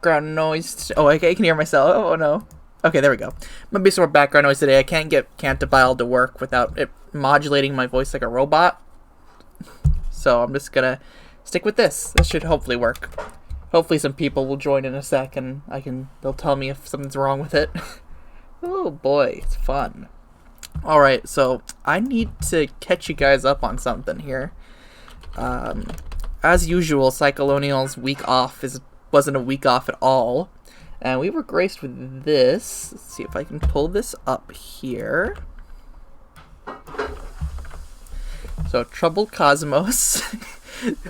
Background noise. Oh, okay, I can hear myself. Oh, no. Okay, there we go. Might be some more background noise today. I can't get Cantabile to work without it modulating my voice like a robot. So I'm just gonna stick with this. This should hopefully work. Hopefully some people will join in a sec and they'll tell me if something's wrong with it. Oh boy, it's fun. Alright, so I need to catch you guys up on something here. As usual, Psycholonials week off wasn't a week off at all. And we were graced with this. Let's see if I can pull this up here. So, Troubled Cosmos.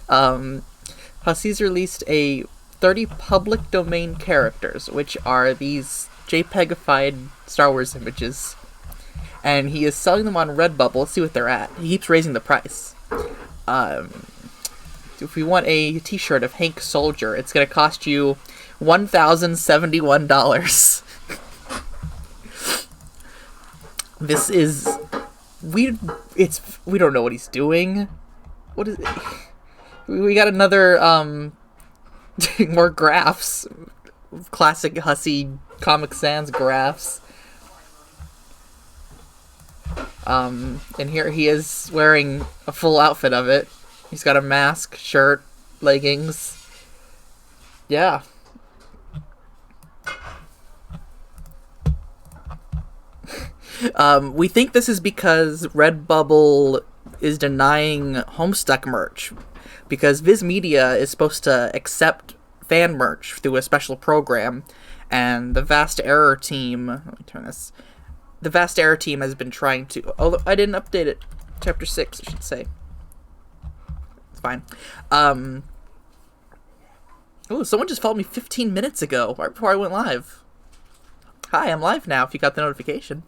Hussey's released 30 public domain characters, which are these JPEGified Star Wars images. And he is selling them on Redbubble. Let's see what they're at. He keeps raising the price. If we want a t-shirt of Hank Soldier, it's going to cost you $1,071. This is... We don't know what he's doing. What is it? We got another, more graphs. Classic Hussey Comic Sans graphs. And here he is wearing a full outfit of it. He's got a mask, shirt, leggings. Yeah. We think this is because Redbubble is denying Homestuck merch. Because Viz Media is supposed to accept fan merch through a special program. And the Vast Error team... Let me turn this... The Vast Error team has been trying to... Oh, I didn't update it. Chapter 6, I should say. It's fine. Oh, someone just followed me 15 minutes ago, right before I went live. Hi, I'm live now, if you got the notification.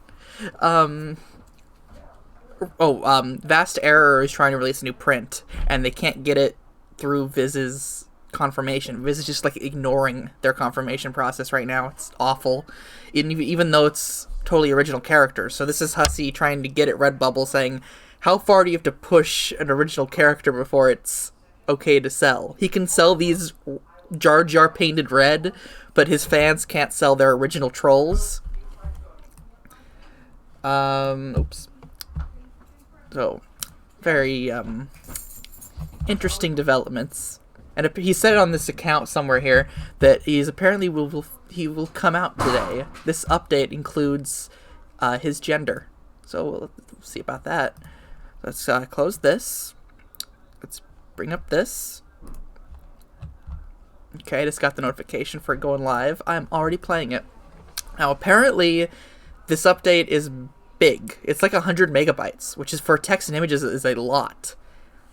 Vast Error is trying to release a new print, and they can't get it through Viz's confirmation. Viz is just, like, ignoring their confirmation process right now. It's awful. Even though it's totally original characters. So this is Hussey trying to get at Redbubble, saying, how far do you have to push an original character before it's okay to sell? He can sell these Jar Jar painted red, but his fans can't sell their original trolls. Oops. So, very, interesting developments. And he said on this account somewhere here that he's apparently he will come out today. This update includes, his gender. So, we'll see about that. Let's, close this. Let's bring up this. Okay, I just got the notification for it going live. I'm already playing it. Now, apparently, this update is big. It's like 100 megabytes, which is for text and images is a lot.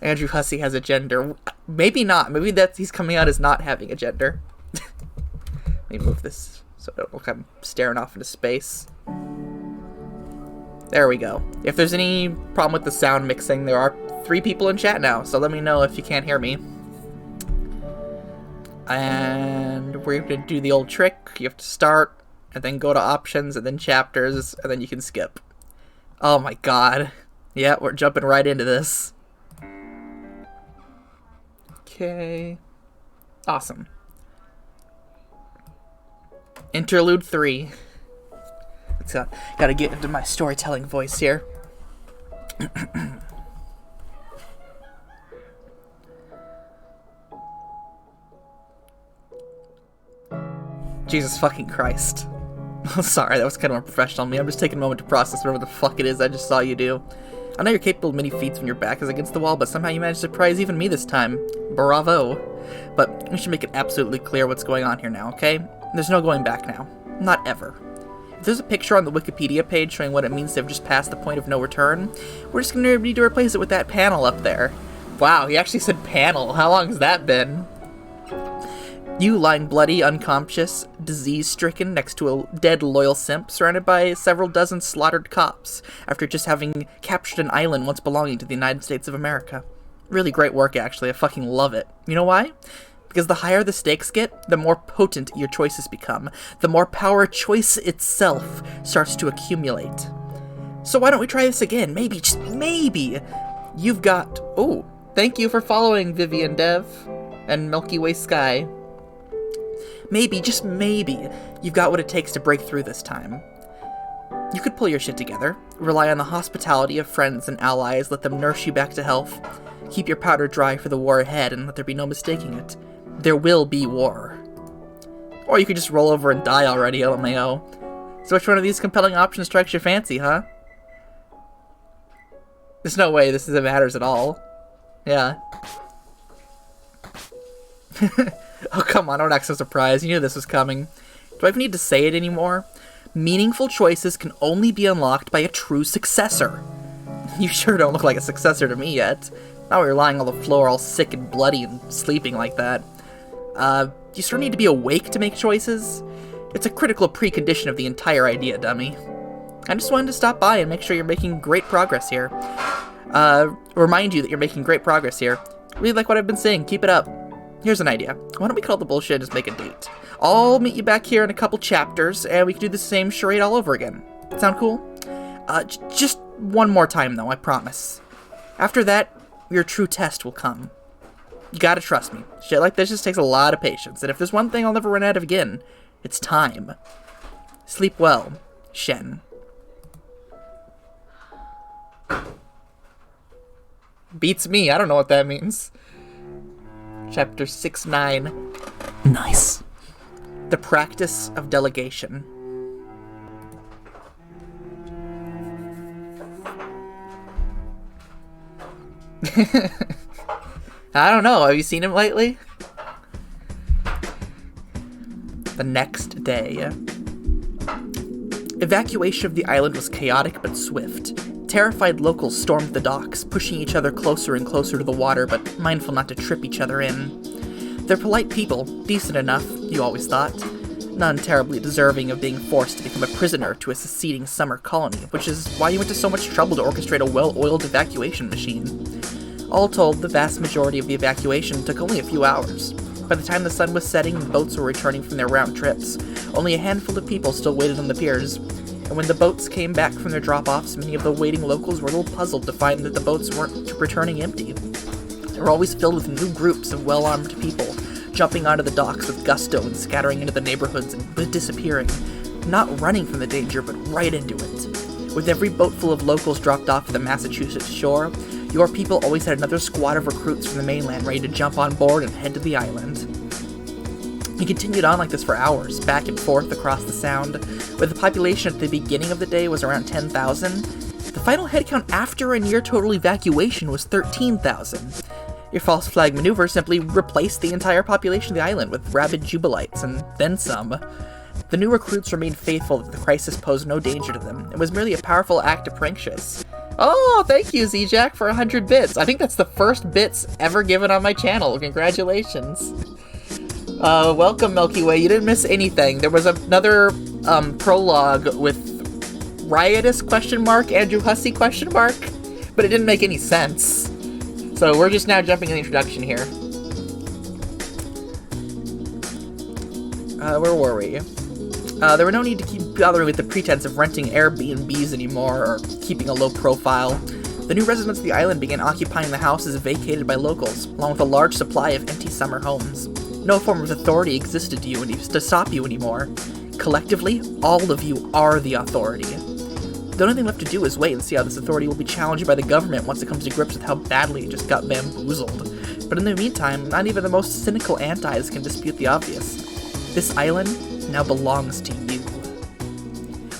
Andrew Hussey has a gender. Maybe not. Maybe he's coming out as not having a gender. Let me move this so I don't look like I'm staring off into space. There we go. If there's any problem with the sound mixing, there are 3 people in chat now, so let me know if you can't hear me. And we're going to do the old trick. You have to start, and then go to options, and then chapters, and then you can skip. Oh my god. Yeah, we're jumping right into this. Okay. Awesome. Interlude 3. Let's gotta get into my storytelling voice here. Jesus fucking Christ. Sorry, that was kind of unprofessional of me. I'm just taking a moment to process whatever the fuck it is I just saw you do. I know you're capable of many feats when your back is against the wall, but somehow you managed to surprise even me this time. Bravo. But we should make it absolutely clear what's going on here now, okay? There's no going back now. Not ever. If there's a picture on the Wikipedia page showing what it means to have just passed the point of no return, we're just going to need to replace it with that panel up there. Wow, he actually said panel. How long has that been? You lying bloody, unconscious, disease-stricken next to a dead loyal simp, surrounded by several dozen slaughtered cops, after just having captured an island once belonging to the United States of America. Really great work, actually. I fucking love it. You know why? Because the higher the stakes get, the more potent your choices become. The more power choice itself starts to accumulate. So why don't we try this again? Maybe, just maybe, you've got... Oh, thank you for following Vivian Dev and Milky Way Sky. Maybe, just maybe, you've got what it takes to break through this time. You could pull your shit together, rely on the hospitality of friends and allies, let them nurse you back to health, keep your powder dry for the war ahead, and let there be no mistaking it. There will be war. Or you could just roll over and die already, LMAO. So which one of these compelling options strikes your fancy, huh? There's no way this matters at all. Yeah. Oh, come on, don't act so surprised. You knew this was coming. Do I even need to say it anymore? Meaningful choices can only be unlocked by a true successor. You sure don't look like a successor to me yet. Now you're lying on the floor all sick and bloody and sleeping like that. You sort of need to be awake to make choices. It's a critical precondition of the entire idea, dummy. I just wanted to stop by and make sure you're making great progress here. Remind you that you're making great progress here. Really like what I've been saying, keep it up. Here's an idea. Why don't we cut all the bullshit and just make a date? I'll meet you back here in a couple chapters, and we can do the same charade all over again. Sound cool? Just one more time, though, I promise. After that, your true test will come. You gotta trust me. Shit like this just takes a lot of patience, and if there's one thing I'll never run out of again, it's time. Sleep well, Shen. Beats me, I don't know what that means. Chapter 6-9. Nice. The practice of delegation. I don't know, have you seen him lately? The next day. Evacuation of the island was chaotic but swift. Terrified locals stormed the docks, pushing each other closer and closer to the water, but mindful not to trip each other in. They're polite people, decent enough, you always thought. None terribly deserving of being forced to become a prisoner to a seceding summer colony, which is why you went to so much trouble to orchestrate a well-oiled evacuation machine. All told, the vast majority of the evacuation took only a few hours. By the time the sun was setting and boats were returning from their round trips, only a handful of people still waited on the piers. And when the boats came back from their drop-offs, many of the waiting locals were a little puzzled to find that the boats weren't returning empty. They were always filled with new groups of well-armed people, jumping onto the docks with gusto and scattering into the neighborhoods and disappearing, not running from the danger, but right into it. With every boat full of locals dropped off at the Massachusetts shore, your people always had another squad of recruits from the mainland ready to jump on board and head to the island. It continued on like this for hours, back and forth across the Sound, where the population at the beginning of the day was around 10,000. The final headcount after a near-total evacuation was 13,000. Your false flag maneuver simply replaced the entire population of the island with rabid Jubilites, and then some. The new recruits remained faithful that the crisis posed no danger to them. It was merely a powerful act of pranktious. Oh, thank you, Z-Jack, for 100 bits. I think that's the first bits ever given on my channel. Congratulations. Welcome, Milky Way. You didn't miss anything. There was another prologue with Riotous ? Andrew Hussey ? But it didn't make any sense. So we're just now jumping in the introduction here. Where were we? There were no need to keep bothering with the pretense of renting Airbnbs anymore, or keeping a low profile. The new residents of the island began occupying the houses vacated by locals, along with a large supply of empty summer homes. No form of authority existed to stop you anymore. Collectively, all of you are the authority. The only thing left to do is wait and see how this authority will be challenged by the government once it comes to grips with how badly it just got bamboozled. But in the meantime, not even the most cynical antis can dispute the obvious. This island now belongs to you.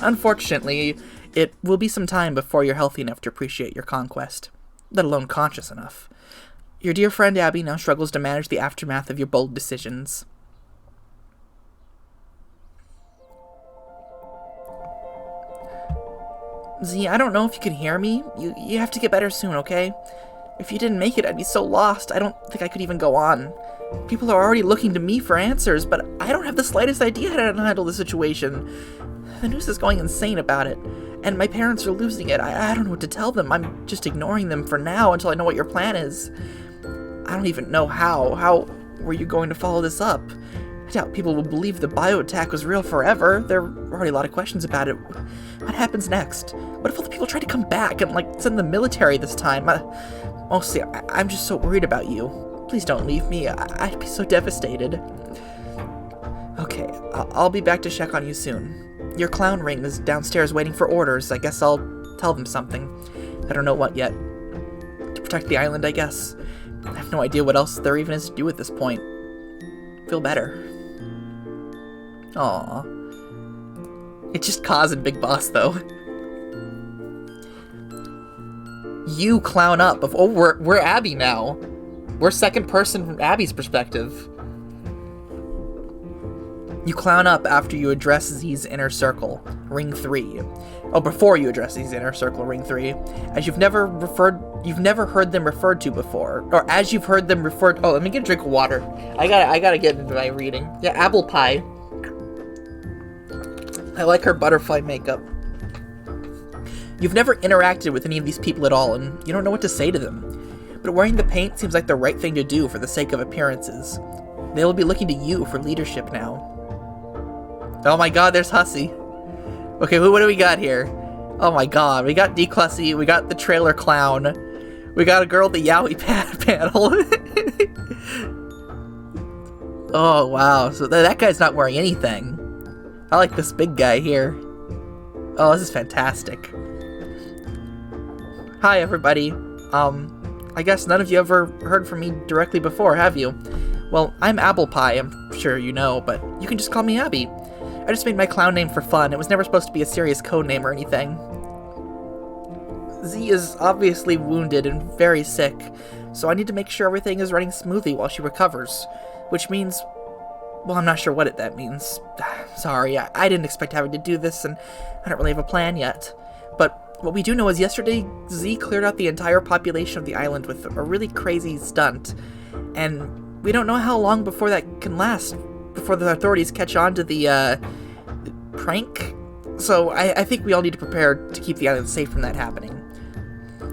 Unfortunately, it will be some time before you're healthy enough to appreciate your conquest, let alone conscious enough. Your dear friend Abby now struggles to manage the aftermath of your bold decisions. Z, I don't know if you can hear me. You have to get better soon, okay? If you didn't make it, I'd be so lost, I don't think I could even go on. People are already looking to me for answers, but I don't have the slightest idea how to handle the situation. The news is going insane about it, and my parents are losing it. I don't know what to tell them. I'm just ignoring them for now until I know what your plan is. I don't even know how. How were you going to follow this up? I doubt people will believe the bio-attack was real forever. There are already a lot of questions about it. What happens next? What if all the people try to come back and, send the military this time? Mostly, I'm just so worried about you. Please don't leave me. I'd be so devastated. Oh Okay, I'll be back to check on you soon. Your clown ring is downstairs waiting for orders. I guess I'll tell them something. I don't know what yet. To protect the island, I guess. I have no idea what else there even is to do at this point. Feel better. Aww. It's just Kaz and Big Boss, though. You clown up. Oh, we're Abby now. We're second person from Abby's perspective. You clown up after you address Z's inner circle, Ring 3. Oh, before you address Z's inner circle, Ring 3, as you've never heard them referred to before, or as you've heard them referred. Oh, let me get a drink of water. I gotta get into my reading. Yeah, apple pie. I like her butterfly makeup. You've never interacted with any of these people at all, and you don't know what to say to them. But wearing the paint seems like the right thing to do for the sake of appearances. They will be looking to you for leadership now. Oh my god, there's Hussy. Okay, what do we got here? Oh my god, we got Declussy, we got the trailer clown, we got a girl with the Yowie panel. Oh wow, so that guy's not wearing anything. I like this big guy here. Oh, this is fantastic. Hi everybody. I guess none of you ever heard from me directly before, have you? Well, I'm Apple Pie, I'm sure you know, but you can just call me Abby. I just made my clown name for fun. It was never supposed to be a serious code name or anything. Z is obviously wounded and very sick, so I need to make sure everything is running smoothly while she recovers. Which means... well, I'm not sure what that means. Sorry, I didn't expect having to do this, and I don't really have a plan yet. But what we do know is yesterday, Z cleared out the entire population of the island with a really crazy stunt. And we don't know how long before that can last, before the authorities catch on to the, prank. So I think we all need to prepare to keep the island safe from that happening.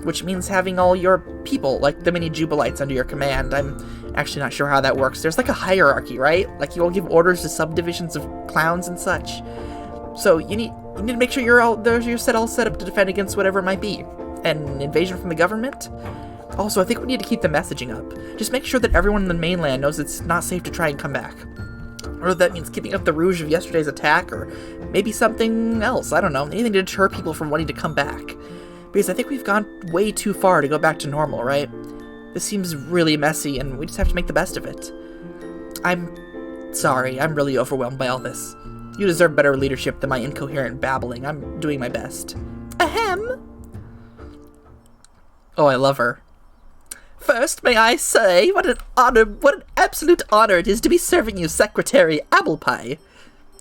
Which means having all your people, like the mini Jubilites, under your command. I'm actually not sure how that works. There's like a hierarchy, right? Like you all give orders to subdivisions of clowns and such. So you need to make sure you're set up to defend against whatever it might be. An invasion from the government? Also, I think we need to keep the messaging up. Just make sure that everyone in the mainland knows it's not safe to try and come back. Or that means keeping up the rouge of yesterday's attack, or maybe something else, I don't know, anything to deter people from wanting to come back. Because I think we've gone way too far to go back to normal, right? This seems really messy, and we just have to make the best of it. I'm sorry, I'm really overwhelmed by all this. You deserve better leadership than my incoherent babbling. I'm doing my best. Ahem! Oh, I love her. First, may I say, what an absolute honor it is to be serving you, Secretary Apple Pie.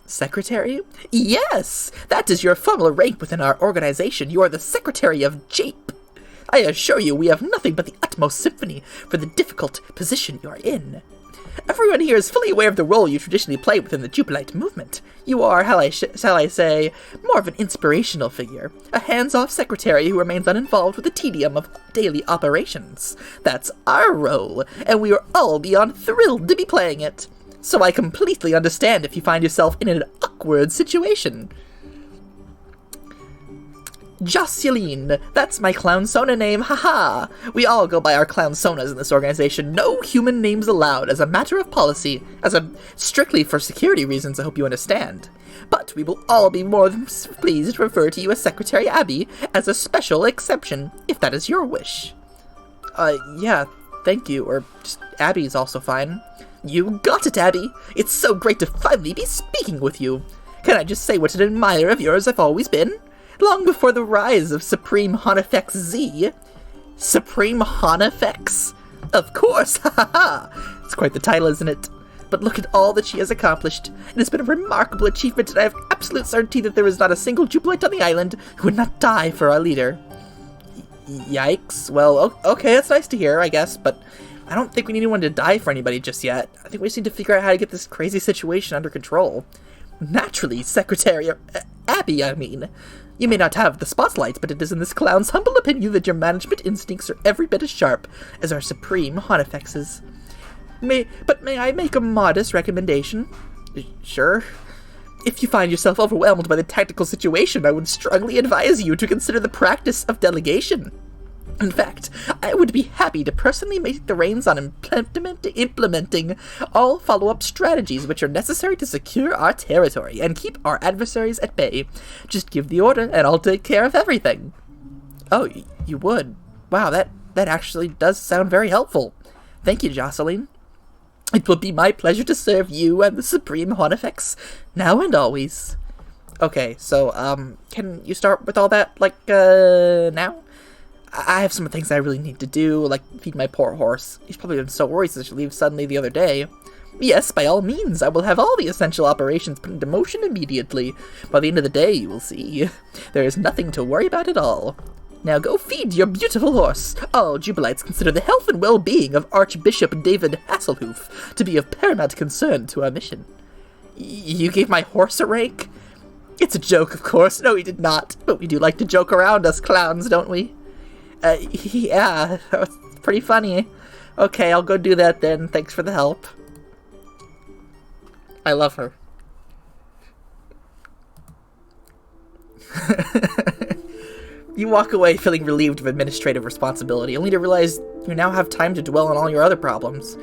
Secretary? Yes! That is your formal rank within our organization. You are the Secretary of Jape. I assure you we have nothing but the utmost sympathy for the difficult position you are in. Everyone here is fully aware of the role you traditionally play within the Jubilite movement. You are, shall I say, more of an inspirational figure, a hands-off secretary who remains uninvolved with the tedium of daily operations. That's our role, and we are all beyond thrilled to be playing it. So I completely understand if you find yourself in an awkward situation. Jocelyn, that's my clown sona name, haha! We all go by our clown sonas in this organization. No human names allowed as a matter of policy, strictly for security reasons, I hope you understand. But we will all be more than pleased to refer to you as Secretary Abby as a special exception, if that is your wish. Yeah, thank you, or just Abby is also fine. You got it, Abby! It's so great to finally be speaking with you! Can I just say what an admirer of yours I've always been? Long before the rise of Supreme Honifex Z. Supreme Honifex? Of course, ha ha ha! It's quite the title, isn't it? But look at all that she has accomplished. It has been a remarkable achievement, and I have absolute certainty that there is not a single Jubilite on the island who would not die for our leader. Yikes. Well, okay, that's nice to hear, I guess, but I don't think we need anyone to die for anybody just yet. I think we just need to figure out how to get this crazy situation under control. Naturally, Secretary... Abby, I mean. You may not have the spotlight, but it is in this clown's humble opinion that your management instincts are every bit as sharp as our Supreme Honifex's. May I make a modest recommendation? Sure. If you find yourself overwhelmed by the tactical situation, I would strongly advise you to consider the practice of delegation. In fact, I would be happy to personally take the reins on implementing all follow-up strategies which are necessary to secure our territory and keep our adversaries at bay. Just give the order and I'll take care of everything. Oh, you would? Wow, that actually does sound very helpful. Thank you, Jocelyn. It will be my pleasure to serve you and the Supreme Hornifex, now and always. Okay, so, can you start with all that, now? I have some things I really need to do, like feed my poor horse. He's probably been so worried since she leave suddenly the other day. Yes, by all means, I will have all the essential operations put into motion immediately. By the end of the day, you will see. There is nothing to worry about at all. Now go feed your beautiful horse. All Jubilites consider the health and well-being of Archbishop David Hasselhoof to be of paramount concern to our mission. You gave my horse a rank? It's a joke, of course. No, he did not. But we do like to joke around, us clowns, don't we? Yeah, that was pretty funny. Okay, I'll go do that then. Thanks for the help. I love her. You walk away feeling relieved of administrative responsibility, only to realize you now have time to dwell on all your other problems.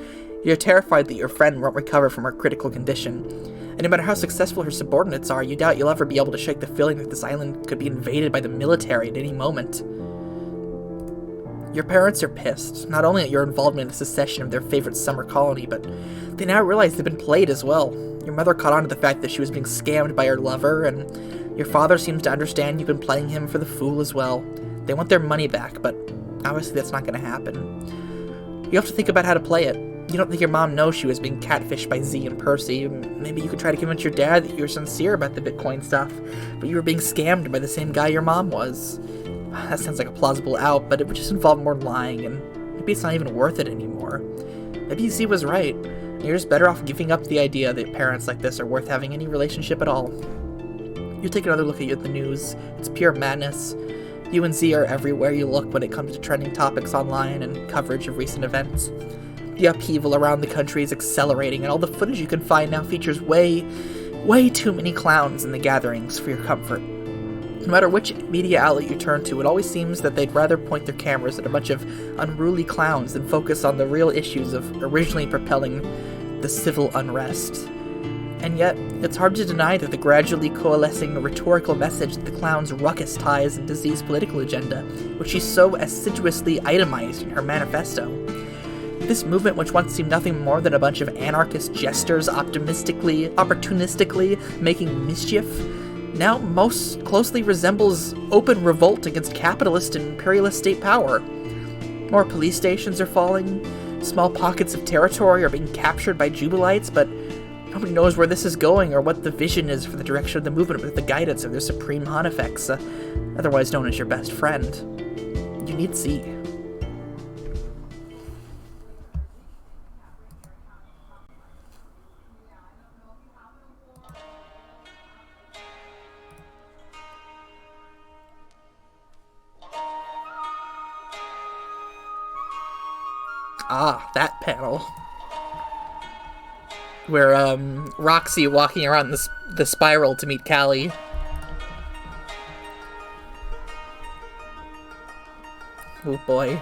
You're terrified that your friend won't recover from her critical condition. And no matter how successful her subordinates are, you doubt you'll ever be able to shake the feeling that this island could be invaded by the military at any moment. Your parents are pissed, not only at your involvement in the secession of their favorite summer colony, but they now realize they've been played as well. Your mother caught on to the fact that she was being scammed by her lover, and your father seems to understand you've been playing him for the fool as well. They want their money back, but obviously that's not going to happen. You have to think about how to play it. You don't think your mom knows she was being catfished by Z and Percy. Maybe you could try to convince your dad that you're sincere about the Bitcoin stuff, but you were being scammed by the same guy your mom was. That sounds like a plausible out, but it would just involve more lying, and maybe it's not even worth it anymore. Maybe Z was right. You're just better off giving up the idea that parents like this are worth having any relationship at all. You take another look at the news. It's pure madness. You and Z are everywhere you look when it comes to trending topics online and coverage of recent events. The upheaval around the country is accelerating, and all the footage you can find now features way too many clowns in the gatherings for your comfort. No matter which media outlet you turn to, it always seems that they'd rather point their cameras at a bunch of unruly clowns than focus on the real issues of originally propelling the civil unrest. And yet, it's hard to deny that the gradually coalescing rhetorical message that the clown's ruckus ties into Z's political agenda, which she so assiduously itemized in her manifesto. This movement, which once seemed nothing more than a bunch of anarchist jesters opportunistically making mischief, now most closely resembles open revolt against capitalist and imperialist state power. More police stations are falling, small pockets of territory are being captured by Jubilites, but nobody knows where this is going or what the vision is for the direction of the movement with the guidance of their Supreme Honifex, otherwise known as your best friend. You need Z. Ah, that panel. Where, Roxy walking around the spiral to meet Callie. Oh boy.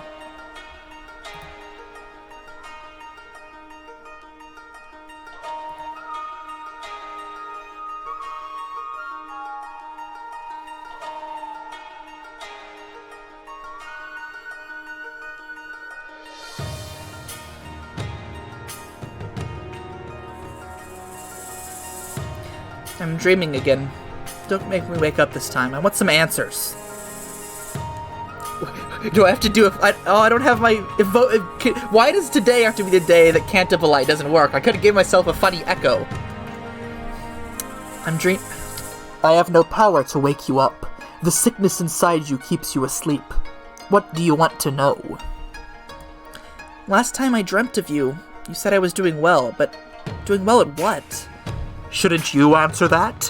I'm dreaming again. Don't make me wake up this time. I want some answers. Do I have to do it? I don't have my... Why does today have to be the day that Cantabile doesn't work? I could have given myself a funny echo. I have no power to wake you up. The sickness inside you keeps you asleep. What do you want to know? Last time I dreamt of you, you said I was doing well, but doing well at what? Shouldn't you answer that?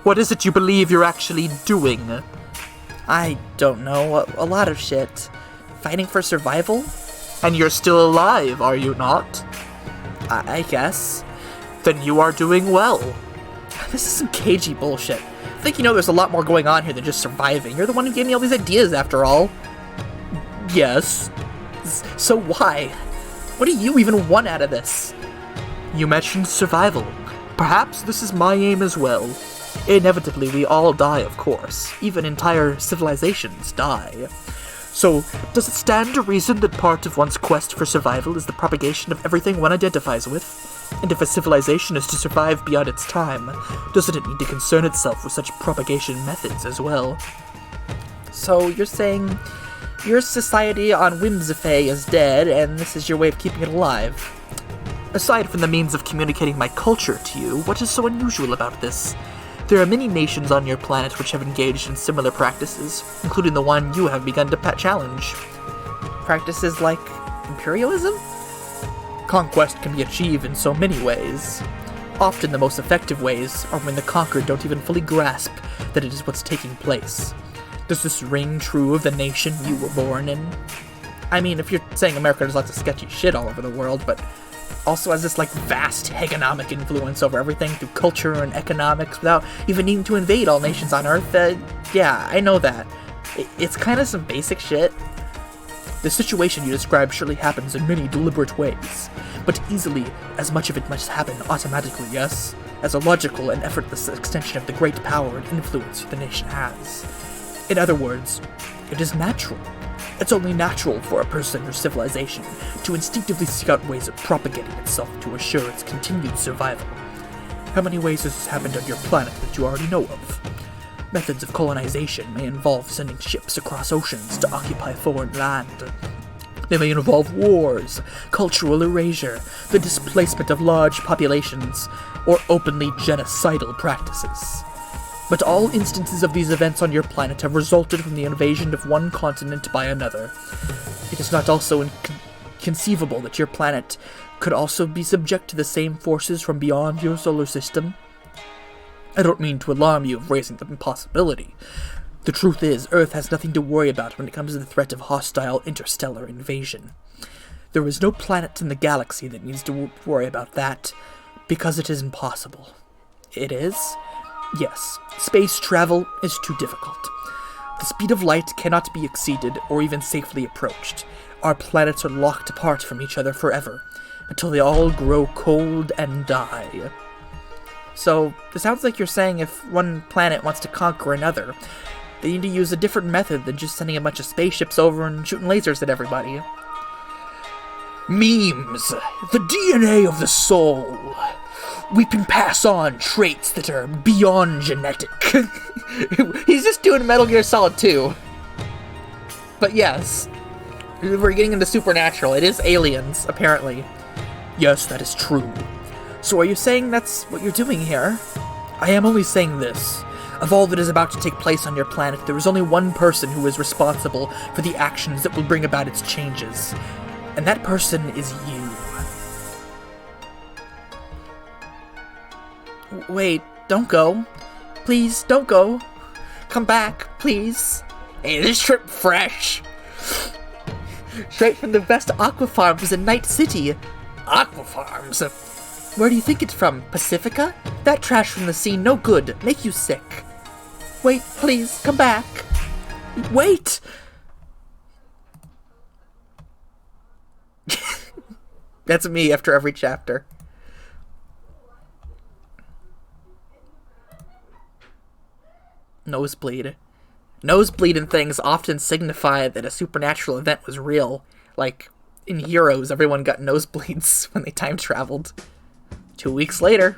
What is it you believe you're actually doing? I don't know, a lot of shit. Fighting for survival? And you're still alive, are you not? I guess. Then you are doing well. This is some cagey bullshit. I think you know there's a lot more going on here than just surviving. You're the one who gave me all these ideas, after all. Yes. So why? What do you even want out of this? You mentioned survival. Perhaps this is my aim as well. Inevitably, we all die, of course. Even entire civilizations die. So, does it stand to reason that part of one's quest for survival is the propagation of everything one identifies with? And if a civilization is to survive beyond its time, doesn't it need to concern itself with such propagation methods as well? So, you're saying your society on Whimsifay is dead, and this is your way of keeping it alive? Aside from the means of communicating my culture to you, what is so unusual about this? There are many nations on your planet which have engaged in similar practices, including the one you have begun to challenge. Practices like imperialism? Conquest can be achieved in so many ways. Often the most effective ways are when the conquered don't even fully grasp that it is what's taking place. Does this ring true of the nation you were born in? I mean, if you're saying America does lots of sketchy shit all over the world, but also has this, vast economic influence over everything through culture and economics without even needing to invade all nations on Earth, yeah, I know that. It's kind of some basic shit. The situation you describe surely happens in many deliberate ways, but easily as much of it must happen automatically, yes? As a logical and effortless extension of the great power and influence the nation has. In other words, it is natural. It's only natural for a person or civilization to instinctively seek out ways of propagating itself to assure its continued survival. How many ways has this happened on your planet that you already know of? Methods of colonization may involve sending ships across oceans to occupy foreign land. They may involve wars, cultural erasure, the displacement of large populations, or openly genocidal practices. But all instances of these events on your planet have resulted from the invasion of one continent by another. It is not also inconceivable that your planet could also be subject to the same forces from beyond your solar system. I don't mean to alarm you of raising the impossibility. The truth is, Earth has nothing to worry about when it comes to the threat of hostile interstellar invasion. There is no planet in the galaxy that needs to worry about that, because it is impossible. It is? Yes, space travel is too difficult. The speed of light cannot be exceeded or even safely approached. Our planets are locked apart from each other forever, until they all grow cold and die. So, it sounds like you're saying if one planet wants to conquer another, they need to use a different method than just sending a bunch of spaceships over and shooting lasers at everybody. Memes! The DNA of the soul! We can pass on traits that are beyond genetic. He's just doing Metal Gear Solid 2. But yes, we're getting into supernatural. It is aliens, apparently. Yes, that is true. So are you saying that's what you're doing here? I am only saying this. Of all that is about to take place on your planet, there is only one person who is responsible for the actions that will bring about its changes. And that person is you. Wait, don't go. Please, don't go. Come back, please. Hey, this trip fresh. Straight from the best aqua farms in Night City. Aqua farms? Where do you think it's from? Pacifica? That trash from the sea, no good. Make you sick. Wait, please, come back. Wait! That's me after every chapter. Nosebleed. Nosebleed and things often signify that a supernatural event was real. Like, in Heroes, everyone got nosebleeds when they time traveled. 2 weeks later.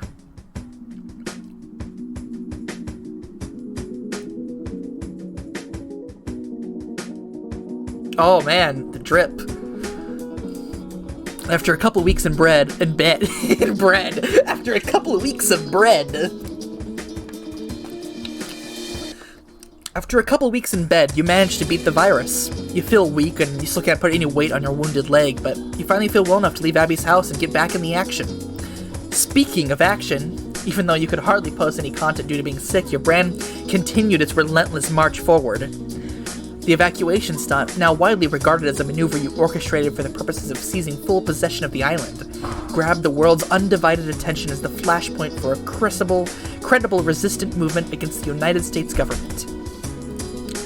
Oh man, the drip. After a couple weeks in bed, after a couple of weeks of bread. After a couple weeks in bed, you manage to beat the virus. You feel weak and you still can't put any weight on your wounded leg, but you finally feel well enough to leave Abby's house and get back in the action. Speaking of action, even though you could hardly post any content due to being sick, your brand continued its relentless march forward. The evacuation stunt, now widely regarded as a maneuver you orchestrated for the purposes of seizing full possession of the island, grabbed the world's undivided attention as the flashpoint for a credible resistant movement against the United States government.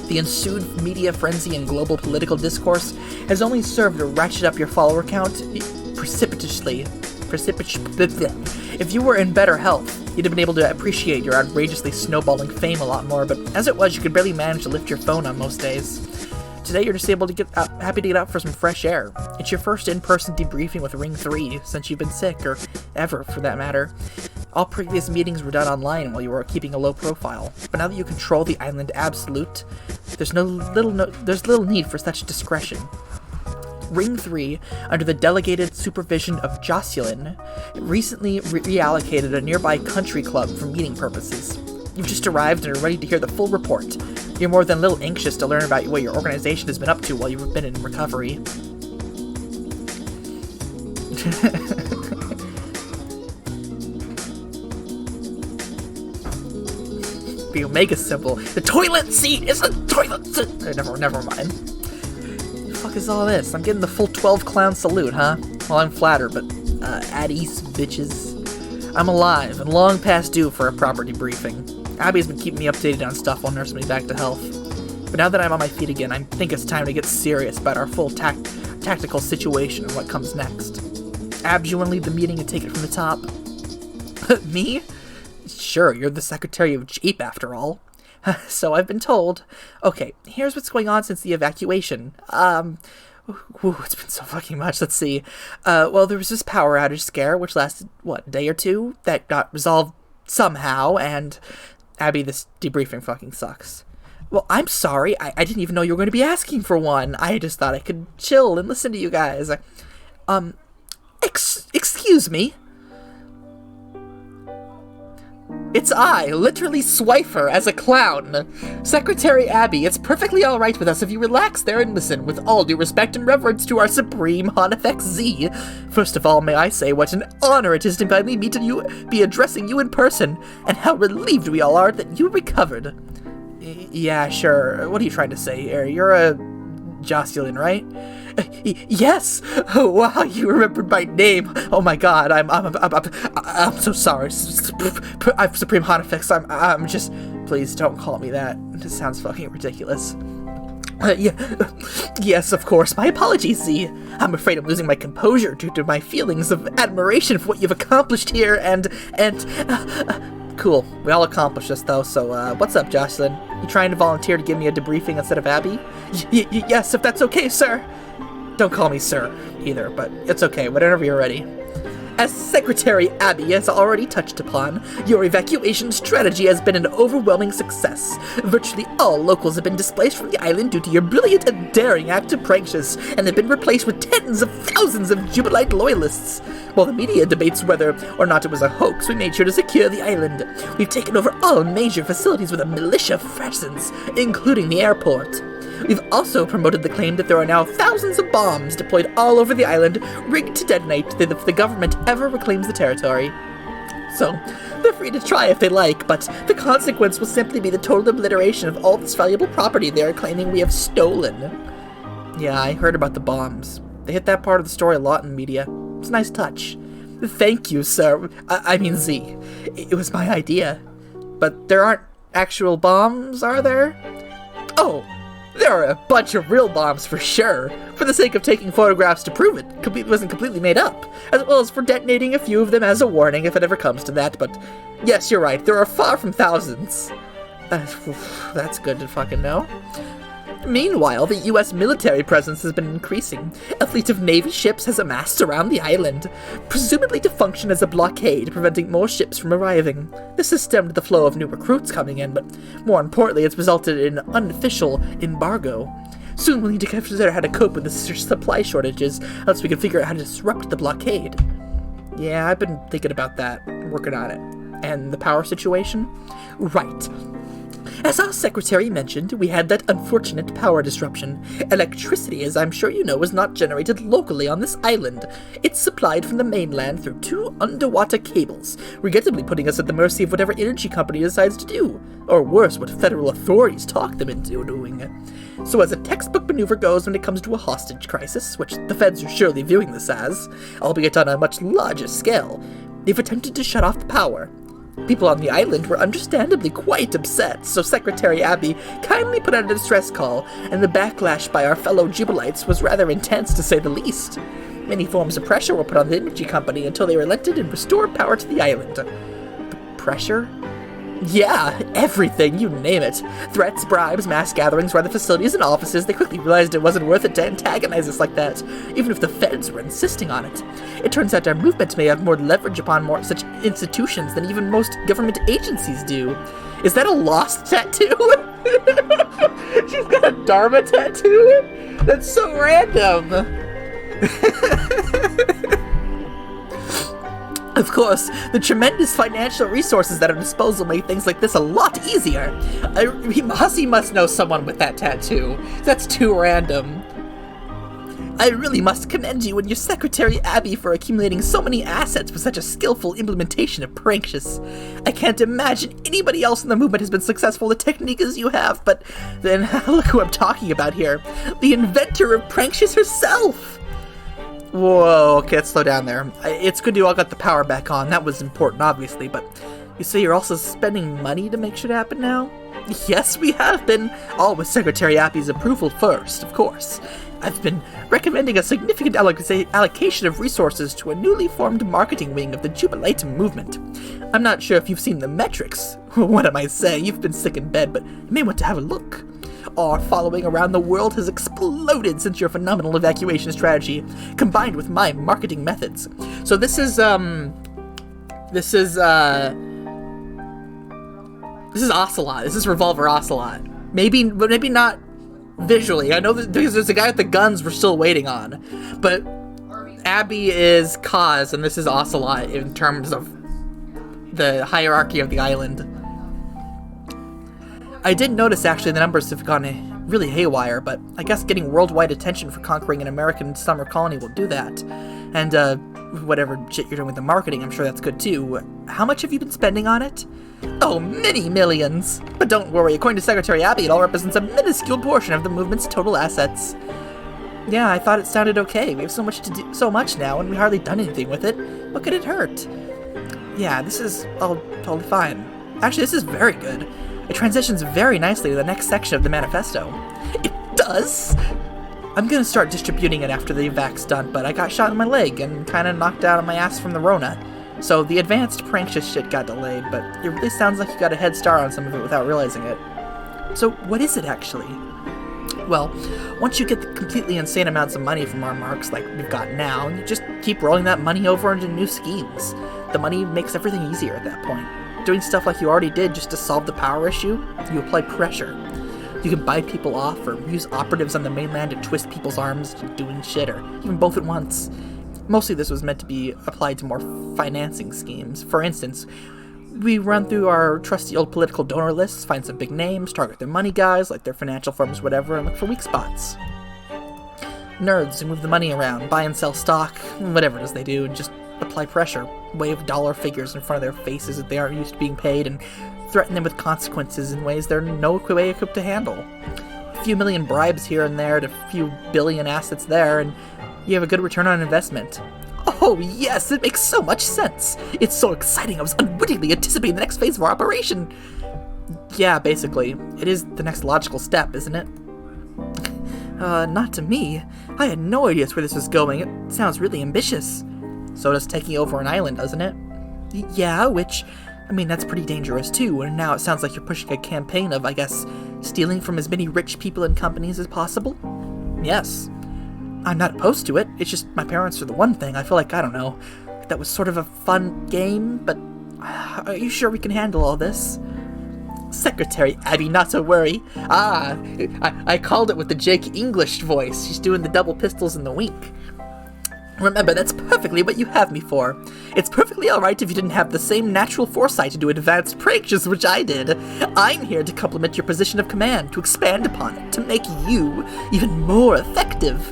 The ensued media frenzy and global political discourse has only served to ratchet up your follower count precipitously. If you were in better health, you'd have been able to appreciate your outrageously snowballing fame a lot more, but as it was, you could barely manage to lift your phone on most days. Today, you're just able to get out, happy to get out for some fresh air. It's your first in-person debriefing with Ring 3 since you've been sick, or ever, for that matter. All previous meetings were done online while you were keeping a low profile, but now that you control the island absolute, there's little need for such discretion. Ring 3, under the delegated supervision of Jocelyn, recently reallocated a nearby country club for meeting purposes. You've just arrived and are ready to hear the full report. You're more than a little anxious to learn about what your organization has been up to while you've been in recovery. The Omega symbol. The toilet seat is a toilet seat! Never mind. What the fuck is all this? I'm getting the full 12 clown salute, huh? Well, I'm flattered, but at ease, bitches. I'm alive and long past due for a proper debriefing. Abby's been keeping me updated on stuff while nursing me back to health. But now that I'm on my feet again, I think it's time to get serious about our full tactical situation and what comes next. Abs, you want to lead the meeting and take it from the top? Me? Sure, you're the Secretary of Jape after all. So I've been told. Okay, here's what's going on since the evacuation. It's been so fucking much. Let's see. Well, there was this power outage scare, which lasted, a day or two? That got resolved somehow, and Abby, this debriefing fucking sucks. Well, I'm sorry. I didn't even know you were going to be asking for one. I just thought I could chill and listen to you guys. Excuse me? It's I, literally Swifer, as a clown. Secretary Abby, it's perfectly alright with us if you relax there and listen, with all due respect and reverence to our supreme Honifex Z. First of all, may I say what an honor it is to finally be addressing you in person, and how relieved we all are that you recovered. Yeah, sure. What are you trying to say? You're a Jocelyn, right? Yes! Oh, wow, you remembered my name. Oh my god, I'm so sorry. I'm Supreme Honifex. I'm just... Please don't call me that. This sounds fucking ridiculous. Yes, of course. My apologies, Z. I'm afraid I'm losing my composure due to my feelings of admiration for what you've accomplished here, and cool. We all accomplished this, though, so, what's up, Jocelyn? You trying to volunteer to give me a debriefing instead of Abby? Yes, if that's okay, sir. Don't call me sir, either, but it's okay, whenever you're ready. As Secretary Abby has already touched upon, your evacuation strategy has been an overwhelming success. Virtually all locals have been displaced from the island due to your brilliant and daring act of pranksters, and have been replaced with tens of thousands of Jubilite loyalists. While the media debates whether or not it was a hoax, we made sure to secure the island. We've taken over all major facilities with a militia presence, including the airport. We've also promoted the claim that there are now thousands of bombs deployed all over the island, rigged to detonate if the government ever reclaims the territory. So, they're free to try if they like, but the consequence will simply be the total obliteration of all this valuable property they are claiming we have stolen. Yeah, I heard about the bombs. They hit that part of the story a lot in the media. It's a nice touch. Thank you, sir. I mean, Z. It was my idea. But there aren't actual bombs, are there? Oh! There are a bunch of real bombs for sure, for the sake of taking photographs to prove it wasn't completely made up, as well as for detonating a few of them as a warning if it ever comes to that, but yes, you're right, there are far from thousands. That's good to fucking know. Meanwhile, the U.S. military presence has been increasing. A fleet of Navy ships has amassed around the island, presumably to function as a blockade, preventing more ships from arriving. This has stemmed the flow of new recruits coming in, but more importantly, it's resulted in an unofficial embargo. Soon we'll need to consider how to cope with the supply shortages, unless we can figure out how to disrupt the blockade. Yeah, I've been thinking about that, working on it. And the power situation? Right. As our secretary mentioned, we had that unfortunate power disruption. Electricity, as I'm sure you know, is not generated locally on this island. It's supplied from the mainland through 2 underwater cables, regrettably putting us at the mercy of whatever energy company decides to do, or worse, what federal authorities talk them into doing. So as a textbook maneuver goes when it comes to a hostage crisis, which the feds are surely viewing this as, albeit on a much larger scale, they've attempted to shut off the power. People on the island were understandably quite upset, so Secretary Abby kindly put out a distress call, and the backlash by our fellow Jubilites was rather intense to say the least. Many forms of pressure were put on the energy company until they relented and restored power to the island. The pressure? Yeah, everything, you name it. Threats, bribes, mass gatherings around the facilities and offices. They quickly realized it wasn't worth it to antagonize us like that, even if the feds were insisting on it. It turns out our movement may have more leverage upon more such institutions than even most government agencies do. Is that a lost tattoo? She's got a Dharma tattoo? That's so random. Of course, the tremendous financial resources at our disposal make things like this a lot easier. Hussey must know someone with that tattoo. That's too random. I really must commend you and your secretary Abby for accumulating so many assets with such a skillful implementation of Pranktious. I can't imagine anybody else in the movement has been successful with a technique as you have, but then look who I'm talking about here. The inventor of Pranktious herself! Whoa, okay, let's slow down there. It's good you all got the power back on. That was important, obviously, but you say you're also spending money to make shit happen now? Yes, we have been. All with Secretary Appy's approval first, of course. I've been recommending a significant allocation of resources to a newly formed marketing wing of the Jubilate movement. I'm not sure if you've seen the metrics. What am I saying? You've been sick in bed, but you may want to have a look. Our following around the world has exploded since your phenomenal evacuation strategy, combined with my marketing methods. So this is Ocelot. This is Revolver Ocelot. Maybe not visually. I know that there's a guy with the guns we're still waiting on, but Abby is Kaz, and this is Ocelot in terms of the hierarchy of the island. I did notice, actually, the numbers have gone really haywire, but I guess getting worldwide attention for conquering an American summer colony will do that. And, whatever shit you're doing with the marketing, I'm sure that's good too. How much have you been spending on it? Oh, many millions! But don't worry, according to Secretary Abby, it all represents a minuscule portion of the movement's total assets. Yeah, I thought it sounded okay. We have so much now, and we hardly done anything with it. What could it hurt? Yeah, this is all totally fine. Actually, this is very good. It transitions very nicely to the next section of the manifesto. It does? I'm gonna start distributing it after the evac's done, but I got shot in my leg and kinda knocked out on my ass from the Rona. So the advanced Pranktious shit got delayed, but it really sounds like you got a head start on some of it without realizing it. So what is it actually? Well, once you get the completely insane amounts of money from our marks like we've got now, you just keep rolling that money over into new schemes. The money makes everything easier at that point. Doing stuff like you already did just to solve the power issue, you apply pressure. You can buy people off or use operatives on the mainland to twist people's arms to doing shit, or even both at once. Mostly this was meant to be applied to more financing schemes. For instance, we run through our trusty old political donor lists, find some big names, target their money guys, like their financial firms, whatever, and look for weak spots. Nerds who move the money around, buy and sell stock, whatever it is they do, and just apply pressure, wave dollar figures in front of their faces that they aren't used to being paid, and threaten them with consequences in ways they're no way equipped to handle. A few million bribes here and there to a few billion assets there, and you have a good return on investment. Oh yes, it makes so much sense! It's so exciting, I was unwittingly anticipating the next phase of our operation! Yeah, basically. It is the next logical step, isn't it? Not to me. I had no idea where this was going. It sounds really ambitious. So does taking over an island, doesn't it? Yeah, which, I mean, that's pretty dangerous too, and now it sounds like you're pushing a campaign of, I guess, stealing from as many rich people and companies as possible? Yes. I'm not opposed to it, it's just my parents are the one thing. I feel like, I don't know, that was sort of a fun game, but are you sure we can handle all this? Secretary Abby, not to worry. I called it with the Jake English voice. She's doing the double pistols and the wink. Remember, that's perfectly what you have me for. It's perfectly alright if you didn't have the same natural foresight to do advanced pranks which I did. I'm here to complement your position of command, to expand upon it, to make you even more effective.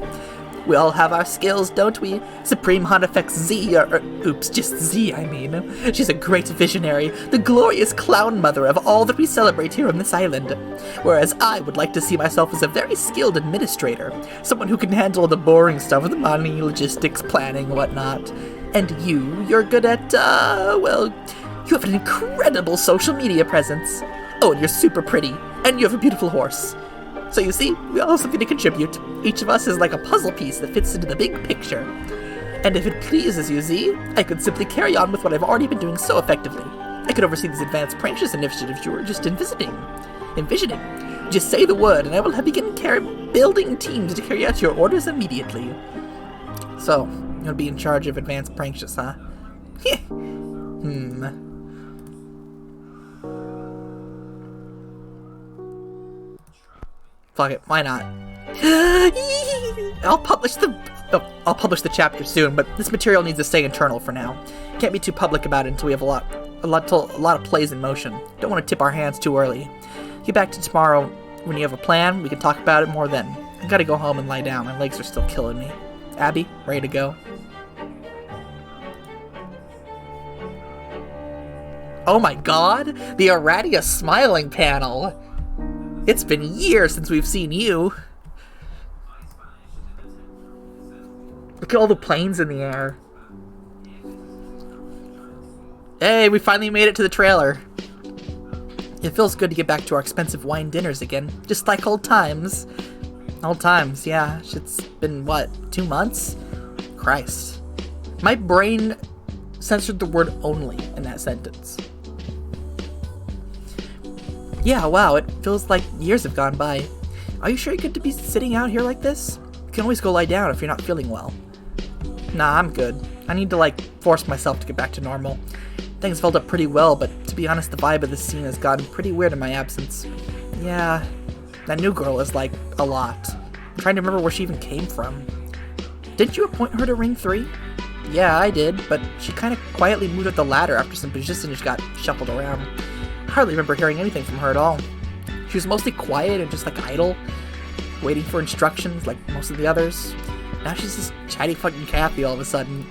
We all have our skills, don't we? Supreme Hontifex Z, oops, just Z, I mean. She's a great visionary, the glorious clown mother of all that we celebrate here on this island. Whereas I would like to see myself as a very skilled administrator, someone who can handle the boring stuff, the money, logistics, planning, whatnot. And you're good at, well, You have an incredible social media presence. Oh, and you're super pretty, and you have a beautiful horse. So you see, we all have something to contribute. Each of us is like a puzzle piece that fits into the big picture. And if it pleases you, Z, I could simply carry on with what I've already been doing so effectively. I could oversee these advanced prankshes initiatives you were just envisioning. Just say the word, and I will begin building teams to carry out your orders immediately. So, you'll be in charge of advanced prankshes, huh? Fuck it, why not? I'll publish the chapter soon, but this material needs to stay internal for now. Can't be too public about it until we have a lot of plays in motion. Don't want to tip our hands too early. Get back to tomorrow when you have a plan. We can talk about it more then. I gotta go home and lie down. My legs are still killing me. Abby, ready to go? Oh my god! The Aradia smiling panel! It's been years since we've seen you. Look at all the planes in the air. Hey, we finally made it to the trailer. It feels good to get back to our expensive wine dinners again. Just like old times. Old times, yeah. It's been, what, 2 months? Christ. My brain censored the word only in that sentence. Yeah, wow, it feels like years have gone by. Are you sure you're good to be sitting out here like this? You can always go lie down if you're not feeling well. Nah, I'm good. I need to, force myself to get back to normal. Things held up pretty well, but to be honest, the vibe of this scene has gotten pretty weird in my absence. Yeah, that new girl is, a lot. I'm trying to remember where she even came from. Didn't you appoint her to Ring 3? Yeah, I did, but she kind of quietly moved up the ladder after some positions got shuffled around. I hardly remember hearing anything from her at all. She was mostly quiet and just idle, waiting for instructions like most of the others. Now she's this chatty fucking Kathy all of a sudden.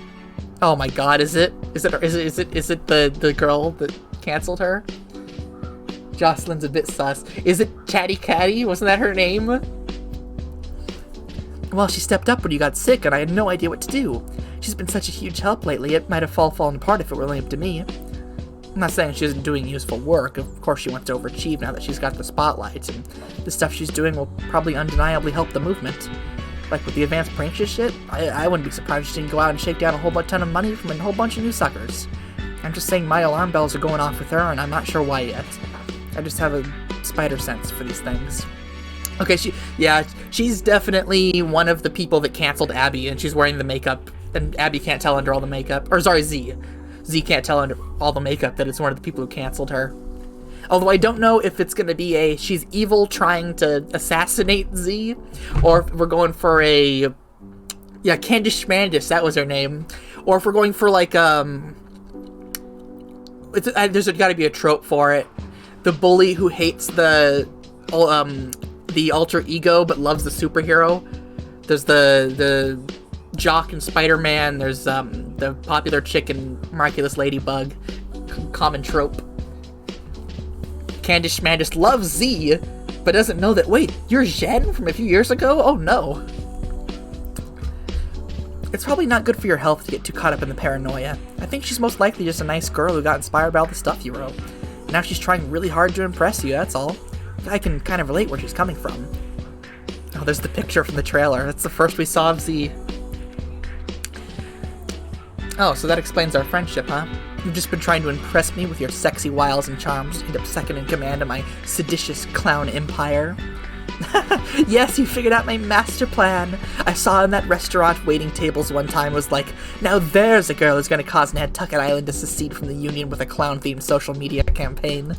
Oh my god, is it the girl that canceled her? Jocelyn's a bit sus. Is it Chatty Catty? Wasn't that her name? Well, she stepped up when you got sick and I had no idea what to do. She's been such a huge help lately, it might have fallen apart if it were only up to me. I'm not saying she isn't doing useful work. Of course she wants to overachieve now that she's got the spotlight, and the stuff she's doing will probably undeniably help the movement. Like with the advanced prankshes shit, I wouldn't be surprised if she didn't go out and shake down a whole ton of money from a whole bunch of new suckers. I'm just saying my alarm bells are going off with her, and I'm not sure why yet. I just have a spider sense for these things. Okay, she's definitely one of the people that canceled Abby, and she's wearing the makeup, and Abby can't tell under all the makeup. Or sorry, Z. Z can't tell under all the makeup that it's one of the people who canceled her. Although I don't know if it's going to be she's evil trying to assassinate Z, or if we're going for Candice Schmandis, that was her name. Or if we're going for there's got to be a trope for it. The bully who hates the alter ego but loves the superhero. There's the jock in Spider-Man, there's the popular chick in Miraculous Ladybug. Common trope. Candice Schmandis loves Z, but doesn't know that, wait, you're Jen from a few years ago? Oh no. It's probably not good for your health to get too caught up in the paranoia. I think she's most likely just a nice girl who got inspired by all the stuff you wrote. Now she's trying really hard to impress you, that's all. I can kind of relate where she's coming from. Oh, there's the picture from the trailer. That's the first we saw of Z. Oh, so that explains our friendship, huh? You've just been trying to impress me with your sexy wiles and charms to end up second in command of my seditious clown empire. Yes, you figured out my master plan. I saw in that restaurant waiting tables one time was like, now there's a girl who's gonna cause Nantucket Island to secede from the Union with a clown-themed social media campaign.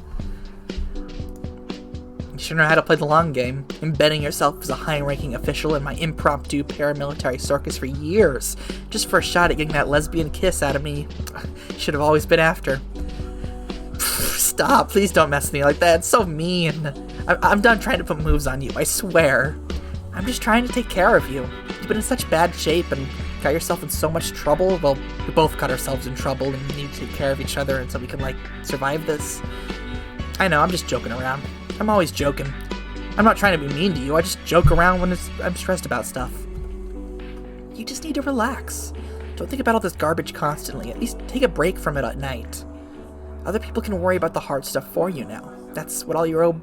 You should know how to play the long game, embedding yourself as a high-ranking official in my impromptu paramilitary circus for years, just for a shot at getting that lesbian kiss out of me. Should have always been after. Stop, please don't mess with me like that, it's so mean. I'm done trying to put moves on you, I swear. I'm just trying to take care of you. You've been in such bad shape and got yourself in so much trouble. Well, we both got ourselves in trouble and need to take care of each other and so we can, survive this. I know, I'm just joking around. I'm always joking. I'm not trying to be mean to you, I just joke around when I'm stressed about stuff. You just need to relax. Don't think about all this garbage constantly. At least take a break from it at night. Other people can worry about the hard stuff for you now. That's what all your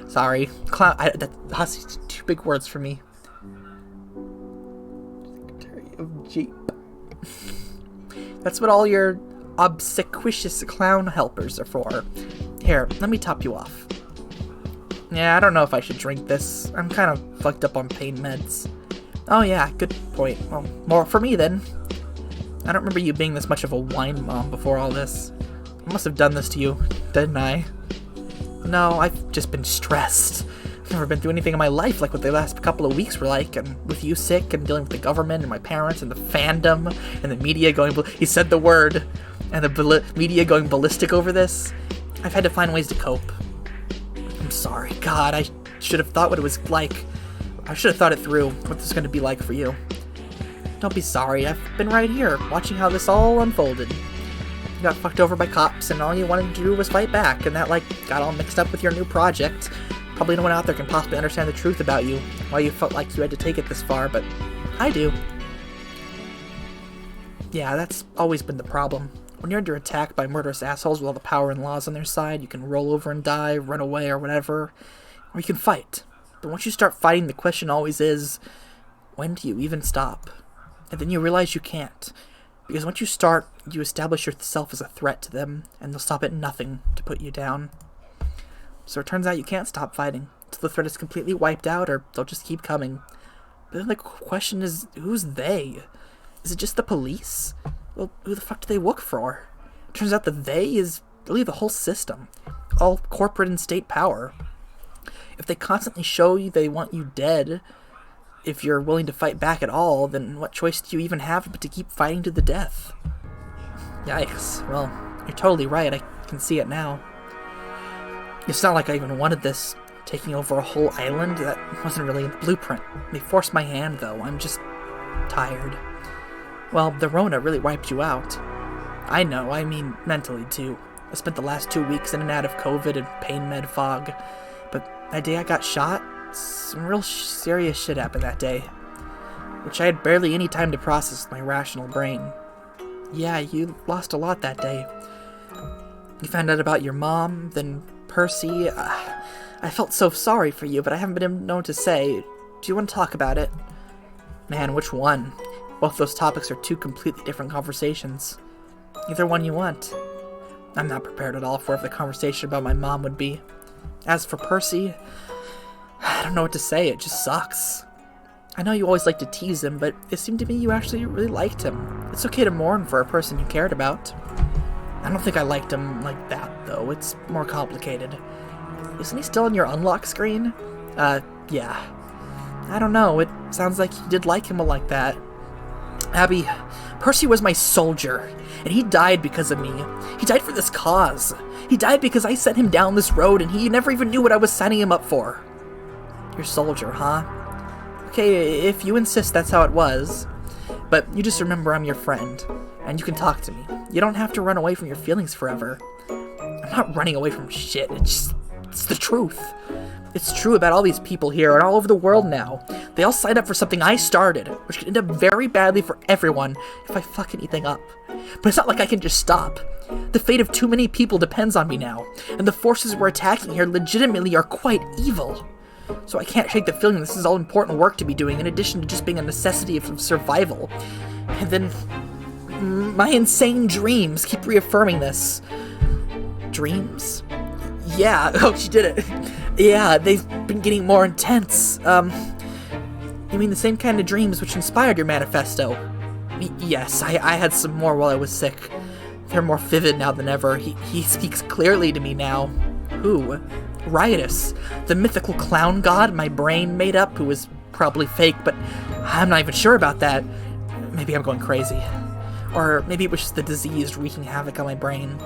sorry, clown. That's too big words for me. Secretary of Jeep. That's what all your obsequious clown helpers are for. Here, let me top you off. Yeah, I don't know if I should drink this. I'm kind of fucked up on pain meds. Oh yeah, good point. Well, more for me then. I don't remember you being this much of a wine mom before all this. I must have done this to you, didn't I? No, I've just been stressed. I've never been through anything in my life like what the last couple of weeks were like, and with you sick, and dealing with the government, and my parents, and the fandom, and the media going... He said the word, and the media going ballistic over this. I've had to find ways to cope. I'm sorry. God, I should have thought what it was like. I should have thought it through, what this is going to be like for you. Don't be sorry. I've been right here, watching how this all unfolded. You got fucked over by cops, and all you wanted to do was fight back, and that, got all mixed up with your new project. Probably no one out there can possibly understand the truth about you, why you felt like you had to take it this far, but I do. Yeah, that's always been the problem. When you're under attack by murderous assholes with all the power and laws on their side, you can roll over and die, run away, or whatever, or you can fight. But once you start fighting, the question always is, when do you even stop? And then you realize you can't. Because once you start, you establish yourself as a threat to them, and they'll stop at nothing to put you down. So it turns out you can't stop fighting until the threat is completely wiped out, or they'll just keep coming. But then the question is, who's they? Is it just the police? Well, who the fuck do they look for? It turns out the they is really the whole system. All corporate and state power. If they constantly show you they want you dead, if you're willing to fight back at all, then what choice do you even have but to keep fighting to the death? Yikes. Well, you're totally right. I can see it now. It's not like I even wanted this. Taking over a whole island, that wasn't really in the blueprint. They forced my hand, though. I'm just tired. Well, the Rona really wiped you out. I know, I mean mentally, too. I spent the last 2 weeks in and out of COVID and pain med fog. But that day I got shot, some real serious shit happened that day, which I had barely any time to process with my rational brain. Yeah, you lost a lot that day. You found out about your mom, then Percy. I felt so sorry for you, but I haven't been known to say. Do you want to talk about it? Man, which one? Both those topics are two completely different conversations. Either one you want. I'm not prepared at all for whatever the conversation about my mom would be. As for Percy, I don't know what to say, it just sucks. I know you always like to tease him, but it seemed to me you actually really liked him. It's okay to mourn for a person you cared about. I don't think I liked him like that, though. It's more complicated. Isn't he still on your unlock screen? Yeah. I don't know, it sounds like you did like him like that. Abby, Percy was my soldier, and he died because of me. He died for this cause. He died because I sent him down this road, and he never even knew what I was signing him up for. Your soldier, huh? Okay, if you insist that's how it was. But you just remember I'm your friend, and you can talk to me. You don't have to run away from your feelings forever. I'm not running away from shit, it's the truth. It's true about all these people here and all over the world now. They all signed up for something I started, which could end up very badly for everyone if I fuck anything up. But it's not like I can just stop. The fate of too many people depends on me now, and the forces we're attacking here legitimately are quite evil. So I can't shake the feeling this is all important work to be doing, in addition to just being a necessity of survival. And then my insane dreams keep reaffirming this. Dreams? Yeah, oh, she did it. Yeah, they've been getting more intense. You mean the same kind of dreams which inspired your manifesto? Yes, I had some more while I was sick. They're more vivid now than ever. He speaks clearly to me now. Who? Riotous, the mythical clown god my brain made up, who was probably fake, but I'm not even sure about that. Maybe I'm going crazy. Or maybe it was just the disease wreaking havoc on my brain.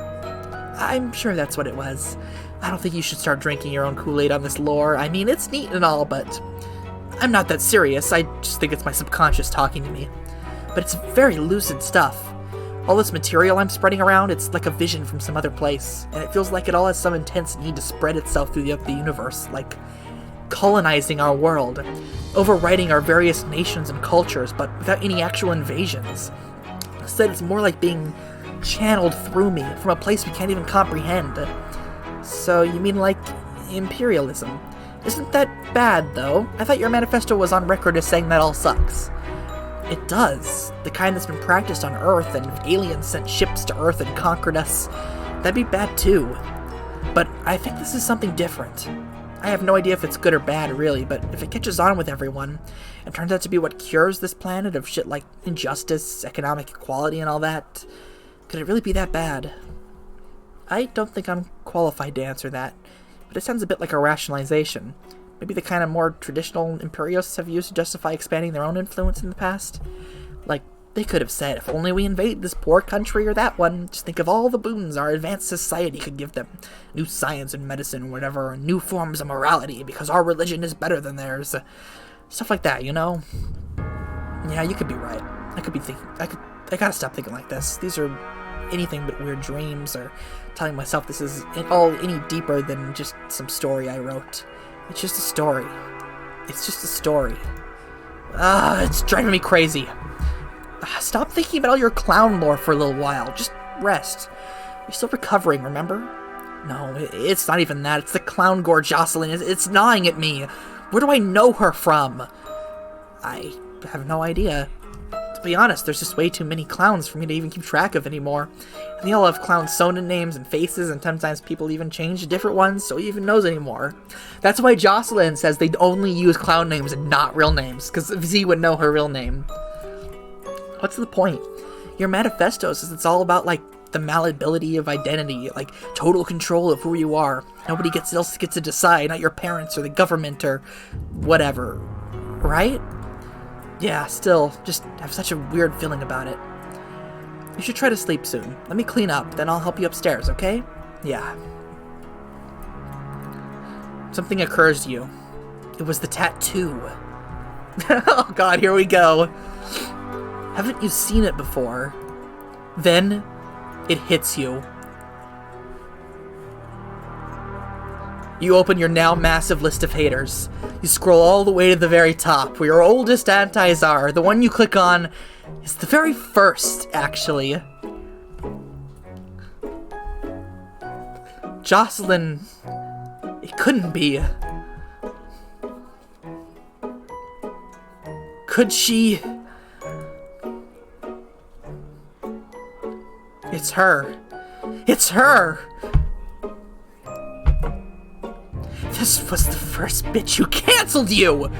I'm sure that's what it was. I don't think you should start drinking your own Kool-Aid on this lore. I mean, it's neat and all, but I'm not that serious. I just think it's my subconscious talking to me. But it's very lucid stuff. All this material I'm spreading around, it's like a vision from some other place, and it feels like it all has some intense need to spread itself through the universe, like colonizing our world, overwriting our various nations and cultures, but without any actual invasions. Instead, it's more like being channeled through me from a place we can't even comprehend. So you mean like imperialism? Isn't that bad, though? I thought your manifesto was on record as saying that all sucks. It does. The kind that's been practiced on Earth, and if aliens sent ships to Earth and conquered us, that'd be bad too. But I think this is something different. I have no idea if it's good or bad, really, but if it catches on with everyone, and turns out to be what cures this planet of shit like injustice, economic equality, and all that, could it really be that bad? I don't think I'm qualified to answer that, but it sounds a bit like a rationalization. Maybe the kind of more traditional imperialists have used to justify expanding their own influence in the past. Like, they could have said, if only we invade this poor country or that one, just think of all the boons our advanced society could give them. New science and medicine or whatever, new forms of morality, because our religion is better than theirs. Stuff like that, you know? Yeah, you could be right. I could be thinking, I gotta stop thinking like this. These are anything but weird dreams, or telling myself this is all any deeper than just some story I wrote. It's just a story. It's just a story. It's driving me crazy. Stop thinking about all your clown lore for a little while. Just rest. You're still recovering, remember? No, it's not even that. It's the clown gore Jocelyn. It's gnawing at me. Where do I know her from? I have no idea. To be honest, there's just way too many clowns for me to even keep track of anymore. And they all have clown soda names and faces, and sometimes people even change different ones, so he even knows anymore. That's why Jocelyn says they only use clown names and not real names, because Z would know her real name. What's the point? Your manifesto says it's all about, like, the malleability of identity, like, total control of who you are. Nobody else gets to decide, not your parents or the government or whatever. Right? Yeah, still, just have such a weird feeling about it. You should try to sleep soon. Let me clean up, then I'll help you upstairs, okay? Yeah. Something occurs to you. It was the tattoo. Oh god, here we go. Haven't you seen it before? Then, it hits you. You open your now massive list of haters. You scroll all the way to the very top, where your oldest antis are. The one you click on is the very first, actually. Jocelyn, it couldn't be. Could she? It's her. It's her! This was the first bitch who canceled you!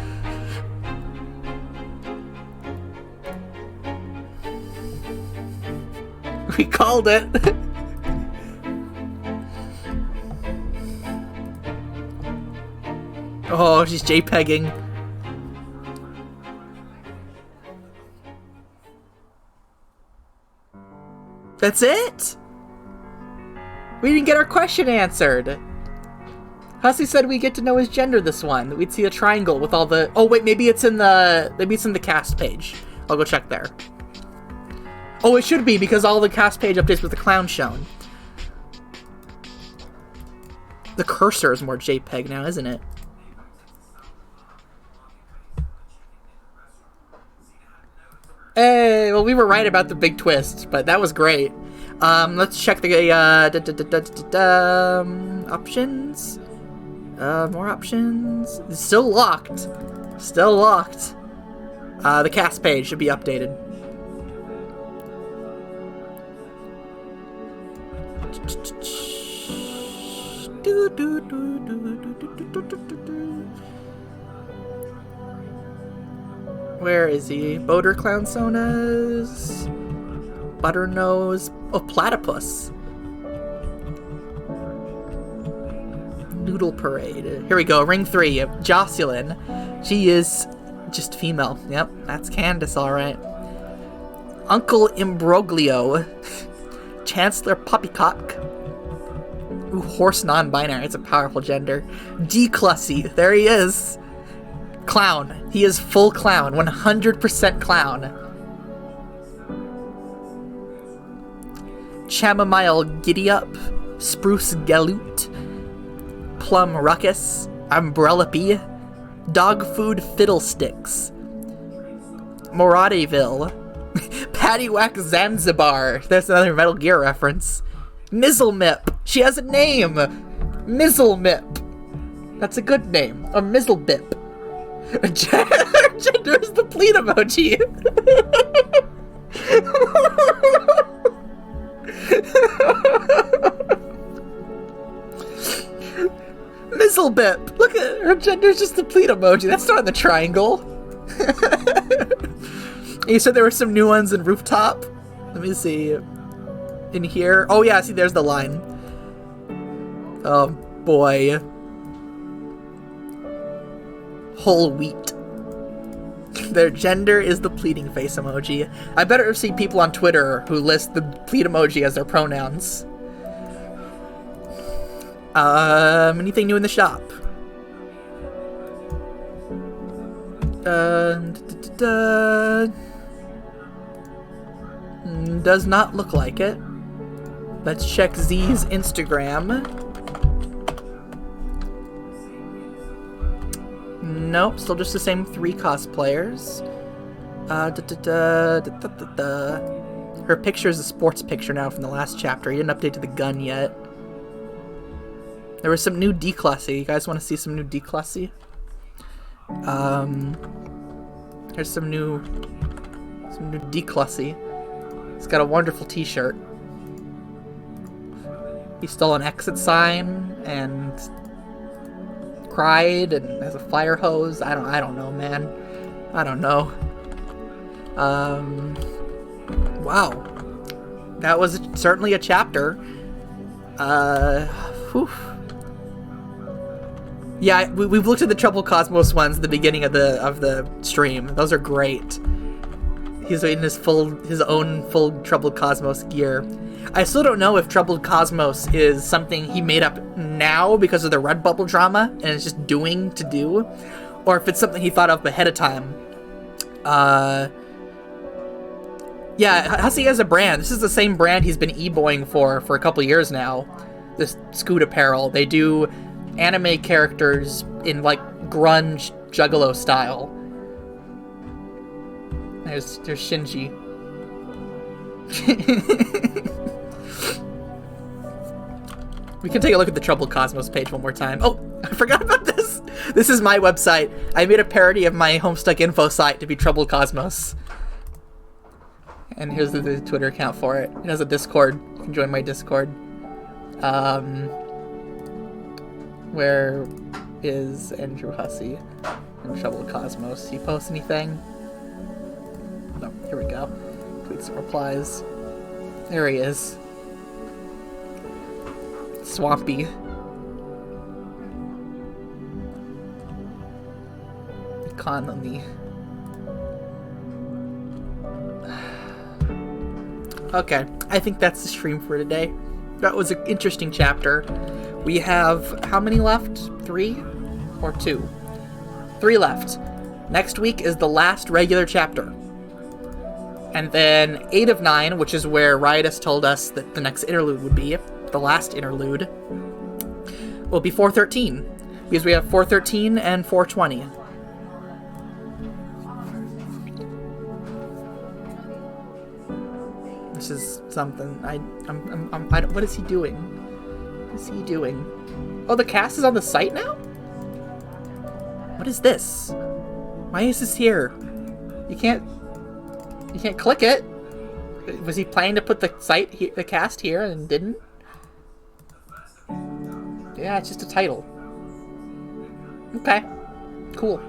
We called it! Oh, she's JPEGing. That's it? We didn't get our question answered. Hussey said we get to know his gender this one. We'd see a triangle with all the... Oh, wait, maybe it's in the cast page. I'll go check there. Oh, it should be, because all the cast page updates with the clown shown. The cursor is more JPEG now, isn't it? Hey, well, we were right about the big twist, but that was great. Let's check the, options. More options. It's still locked. Still locked. The cast page should be updated. Where is he? Boater Clown Sonas. Butternose. Oh, Platypus. Noodle Parade. Here we go. Ring 3. Jocelyn. She is just female. Yep, that's Candace, alright. Uncle Imbroglio. Chancellor Poppycock. Ooh, horse non-binary. It's a powerful gender. Declussy. There he is. Clown. He is full clown. 100% clown. Chamomile Giddy-Up. Spruce Galoot. Plum Ruckus. Umbrella Bee. Dog Food Fiddlesticks. Moradeville. Paddywhack Zanzibar. That's another Metal Gear reference. Mizzlemip. She has a name. Mizzlemip. That's a good name. A Mizzlebip. Gender is the pleat emoji. Mizzlebip. Look at her gender's just the pleat emoji. That's not in the triangle. You said there were some new ones in Rooftop. Let me see. In here. Oh yeah, see there's the line. Oh boy. Whole wheat. Their gender is the pleading face emoji. I better see people on Twitter who list the pleat emoji as their pronouns. Anything new in the shop? Does not look like it. Let's check Z's Instagram. Nope, still just the same 3 cosplayers. Her picture is a sports picture now from the last chapter. He didn't update to the gun yet. There was some new declassy. You guys want to see some new declassy? Here's some new declassy. He's got a wonderful t-shirt. He stole an exit sign and cried and has a fire hose. I don't know, man. I don't know. Wow. That was certainly a chapter. Whew. Yeah, we've looked at the Troubled Cosmos ones at the beginning of the stream. Those are great. He's in his own full Troubled Cosmos gear. I still don't know if Troubled Cosmos is something he made up now because of the Redbubble drama and is just doing to do, or if it's something he thought of ahead of time. Yeah, Hussey has a brand. This is the same brand he's been e-boying for a couple years now. This Scoot apparel. They do anime characters in like grunge juggalo style. There's Shinji. We can take a look at the Troubled Cosmos page one more time. Oh, I forgot about this. This is my website. I made a parody of my Homestuck info site to be Troubled Cosmos. And here's the Twitter account for it. It has a Discord. You can join my Discord. Where is Andrew Hussey in Troubled Cosmos? He post anything? No, here we go. Tweets and replies. There he is. Swampy. Economy. Okay, I think that's the stream for today. That was an interesting chapter. We have how many left? 3 or 2? 3 left. Next week is the last regular chapter. And then 8 of 9, which is where Riotous told us that the next interlude would be, the last interlude, will be 413. Because we have 413 and 420. This is something. What is he doing? What is he doing? Oh, the cast is on the site now? What is this? Why is this here? You can't click it. Was he planning to put the the cast here and didn't? Yeah, it's just a title. Okay. Cool.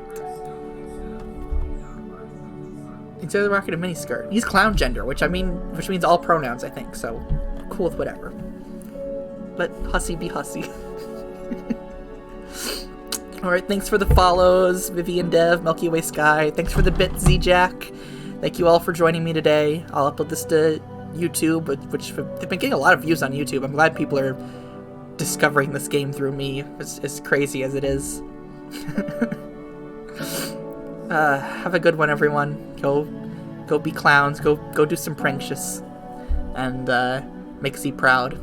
Instead of the rocket, a miniskirt. He's clown gender, which means all pronouns, I think. So, cool with whatever. Let Hussey be Hussey. Alright, thanks for the follows, Vivian Dev, Milky Way Sky. Thanks for the bit, Z-Jack. Thank you all for joining me today. I'll upload this to YouTube, which they've been getting a lot of views on YouTube. I'm glad people are discovering this game through me, as crazy as it is. Have a good one, everyone. Go be clowns. Go do some prankshus, and make Z proud.